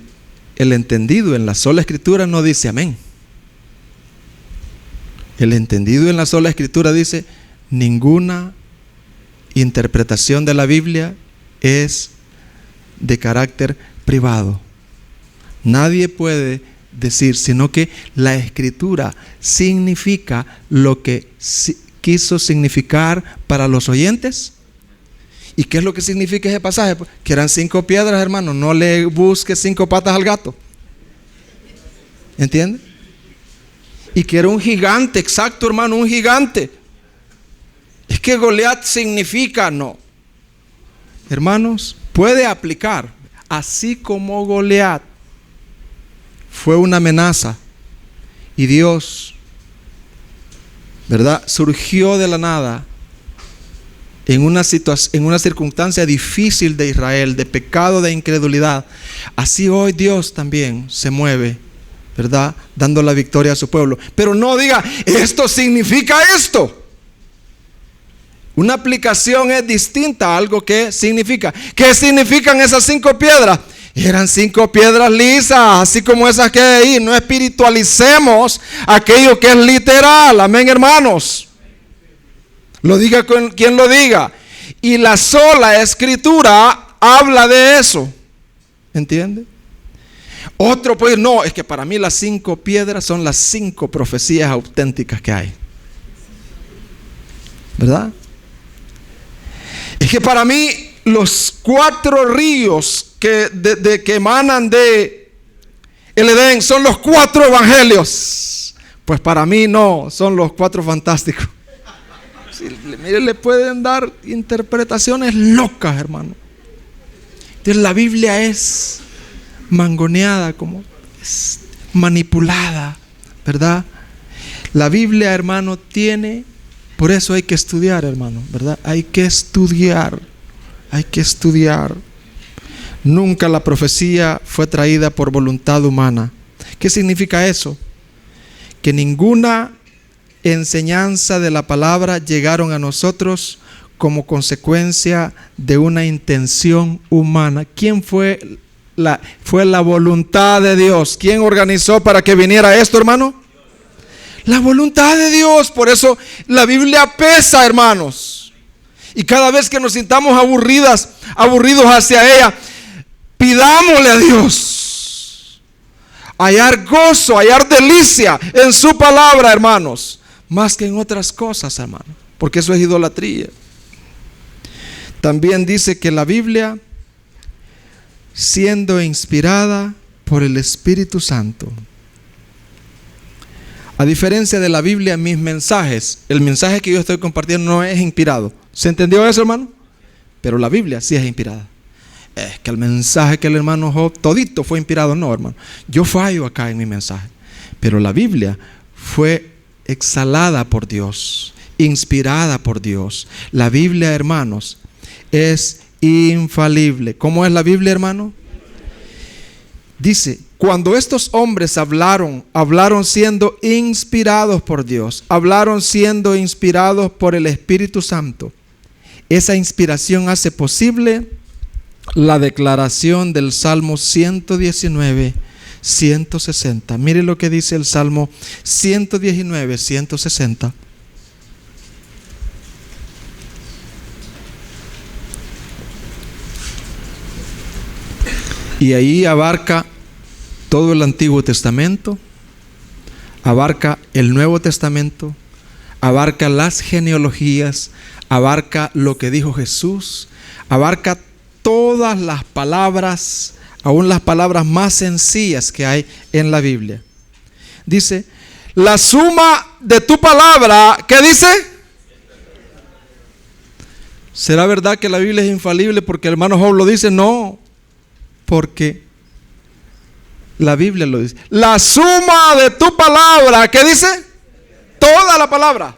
Speaker 1: entendido en la sola escritura no dice amén. El entendido en la sola escritura dice, ninguna interpretación de la Biblia es de carácter privado. Nadie puede decir, sino que la escritura significa lo que quiso significar para los oyentes. ¿Y qué es lo que significa ese pasaje? Que eran 5 piedras, hermano. No le busques 5 patas al gato. ¿Entiende? Y que era un gigante, exacto, hermano, un gigante. Es que Goliat significa, no. Hermanos, puede aplicar. Así como Goliat fue una amenaza y Dios, ¿verdad?, surgió de la nada en una circunstancia difícil de Israel, de pecado, de incredulidad. Así hoy Dios también se mueve, ¿verdad?, dando la victoria a su pueblo. Pero no diga, esto significa esto. Una aplicación es distinta a algo que significa. ¿Qué significan esas 5 piedras? Eran 5 piedras lisas, así como esas que hay ahí. No espiritualicemos aquello que es literal. Amén, hermanos. Lo diga con quien lo diga. Y la sola escritura habla de eso. ¿Entiende? Otro puede decir, no, es que para mí las 5 piedras son las 5 profecías auténticas que hay. ¿Verdad? Es que para mí los 4 ríos que emanan de el Edén son los 4 evangelios. Pues para mí no, son los 4 fantásticos. Mire, le pueden dar interpretaciones locas, hermano. Entonces la Biblia es mangoneada, como es manipulada, ¿verdad? La Biblia, hermano, tiene, por eso hay que estudiar, hermano, ¿verdad? Hay que estudiar, hay que estudiar. Nunca la profecía fue traída por voluntad humana. ¿Qué significa eso? Que ninguna enseñanza de la palabra llegaron a nosotros como consecuencia de una intención humana. ¿Quién fue la voluntad de Dios? ¿Quién organizó para que viniera esto, hermano? La voluntad de Dios. Por eso la Biblia pesa, hermanos. Y cada vez que nos sintamos aburridos hacia ella, pidámosle a Dios hallar gozo, hallar delicia en su palabra, hermanos, más que en otras cosas, hermano, porque eso es idolatría. También dice que la Biblia, siendo inspirada por el Espíritu Santo, a diferencia de la Biblia, mis mensajes, el mensaje que yo estoy compartiendo no es inspirado. ¿Se entendió eso, hermano? Pero la Biblia sí es inspirada. Es que el mensaje que el hermano Job todito fue inspirado. No, hermano, yo fallo acá en mi mensaje. Pero la Biblia fue exhalada por Dios, inspirada por Dios. La Biblia, hermanos, es infalible. ¿Cómo es la Biblia, hermano? Dice, cuando estos hombres hablaron siendo inspirados por Dios, hablaron siendo inspirados por el Espíritu Santo. Esa inspiración hace posible la declaración del Salmo 119, 160. Mire lo que dice el Salmo 119, 160. Y ahí abarca todo el Antiguo Testamento abarca el Nuevo Testamento, abarca las genealogías, abarca lo que dijo Jesús, abarca todas las palabras, aún las palabras más sencillas que hay en la Biblia. Dice, la suma de tu palabra, ¿qué dice? ¿Será verdad que la Biblia es infalible porque el hermano Job lo dice? No, porque la Biblia lo dice. La suma de tu palabra, ¿qué dice? Toda la palabra.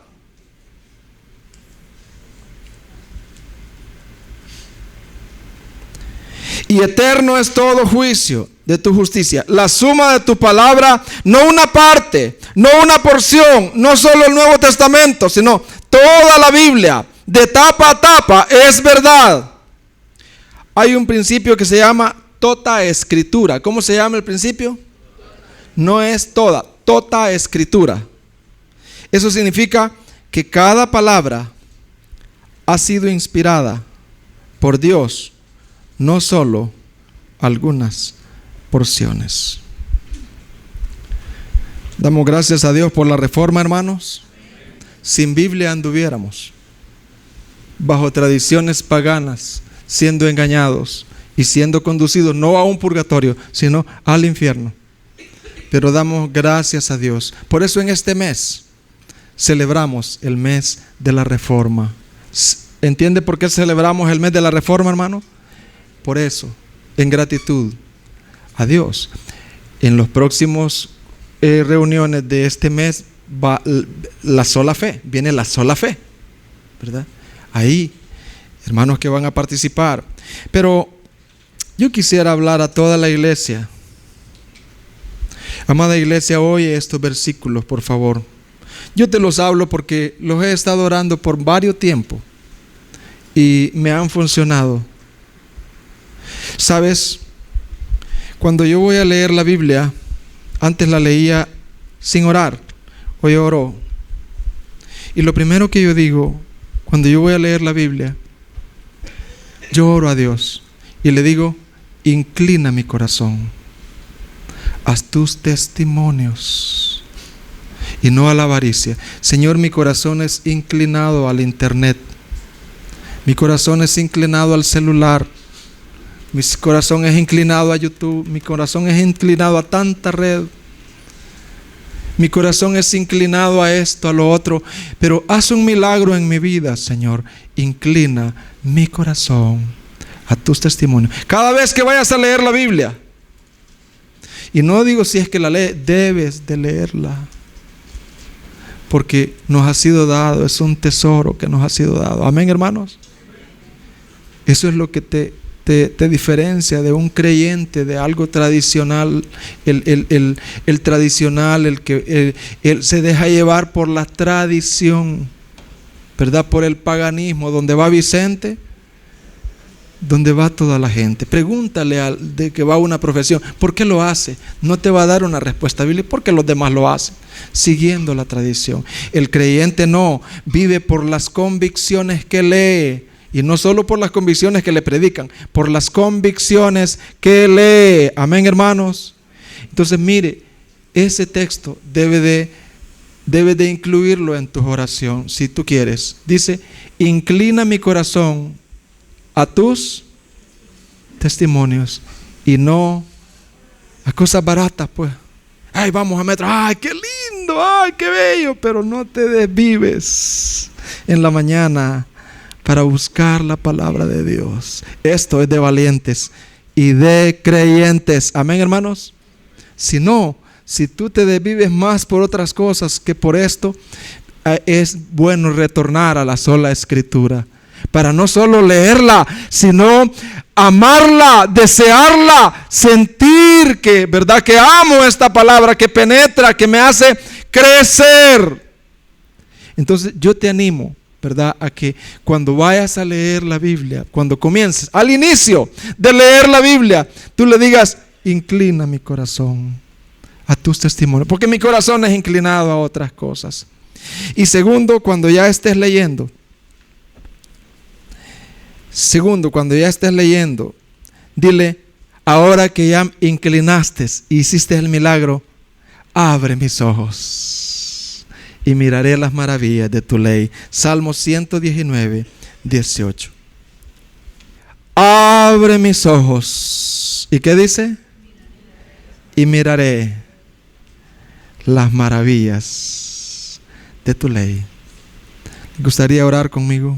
Speaker 1: Y eterno es todo juicio de tu justicia. La suma de tu palabra, no una parte, no una porción, no solo el Nuevo Testamento, sino toda la Biblia, de tapa a tapa, es verdad. Hay un principio que se llama tota escritura. ¿Cómo se llama el principio? No es toda, tota escritura. Eso significa que cada palabra ha sido inspirada por Dios, no solo algunas porciones. Damos gracias a Dios por la reforma, hermanos. Sin Biblia anduviéramos bajo tradiciones paganas, siendo engañados y siendo conducidos no a un purgatorio, sino al infierno. Pero damos gracias a Dios. Por eso en este mes celebramos el mes de la reforma. ¿Entiende por qué celebramos el mes de la reforma, hermano? Por eso, en gratitud a Dios. En los próximos reuniones de este mes va la sola fe, viene la sola fe, ¿verdad? Ahí, hermanos que van a participar. Pero yo quisiera hablar a toda la iglesia. Amada iglesia, oye estos versículos, por favor. Yo te los hablo porque los he estado orando por varios tiempos y me han funcionado. ¿Sabes? Cuando yo voy a leer la Biblia, antes la leía sin orar, hoy oro. Y lo primero que yo digo, cuando yo voy a leer la Biblia, yo oro a Dios y le digo, inclina mi corazón a tus testimonios y no a la avaricia. Señor, mi corazón es inclinado al internet, mi corazón es inclinado al celular, mi corazón es inclinado a YouTube, mi corazón es inclinado a tanta red, mi corazón es inclinado a esto, a lo otro, pero haz un milagro en mi vida, Señor. Inclina mi corazón a tus testimonios. Cada vez que vayas a leer la Biblia, y no digo si es que la lees, debes de leerla, porque nos ha sido dado, es un tesoro que nos ha sido dado. Amén, hermanos. Eso es lo que te diferencia de un creyente, de algo tradicional. El tradicional, el que se deja llevar por la tradición, ¿verdad? Por el paganismo. Donde va Vicente, donde va toda la gente. Pregúntale al de que va a una profesión, ¿por qué lo hace? No te va a dar una respuesta bíblica, porque los demás lo hacen, siguiendo la tradición. El creyente no, vive por las convicciones que lee. Y no solo por las convicciones que le predican, por las convicciones que lee. Amén, hermanos. Entonces, mire, ese texto debe de incluirlo en tu oración, si tú quieres. Dice, inclina mi corazón a tus testimonios y no a cosas baratas, pues. Ay, vamos a metro. Ay, qué lindo, ay, qué bello. Pero no te desvives en la mañana para buscar la palabra de Dios. Esto es de valientes y de creyentes. Amén, hermanos. Si no, si tú te desvives más por otras cosas que por esto, es bueno retornar a la sola escritura, para no solo leerla, sino amarla, desearla, sentir que, ¿verdad?, que amo esta palabra, que penetra, que me hace crecer. Entonces yo te animo, ¿verdad?, a que cuando vayas a leer la Biblia, cuando comiences, al inicio de leer la Biblia, tú le digas, inclina mi corazón a tus testimonios, porque mi corazón es inclinado a otras cosas. Y segundo, cuando ya estés leyendo, dile, ahora que ya inclinaste y hiciste el milagro, Abre mis ojos y miraré las maravillas de tu ley. Salmo 119, 18. Abre mis ojos. ¿Y qué dice? Y miraré las maravillas de tu ley. ¿Te gustaría orar conmigo?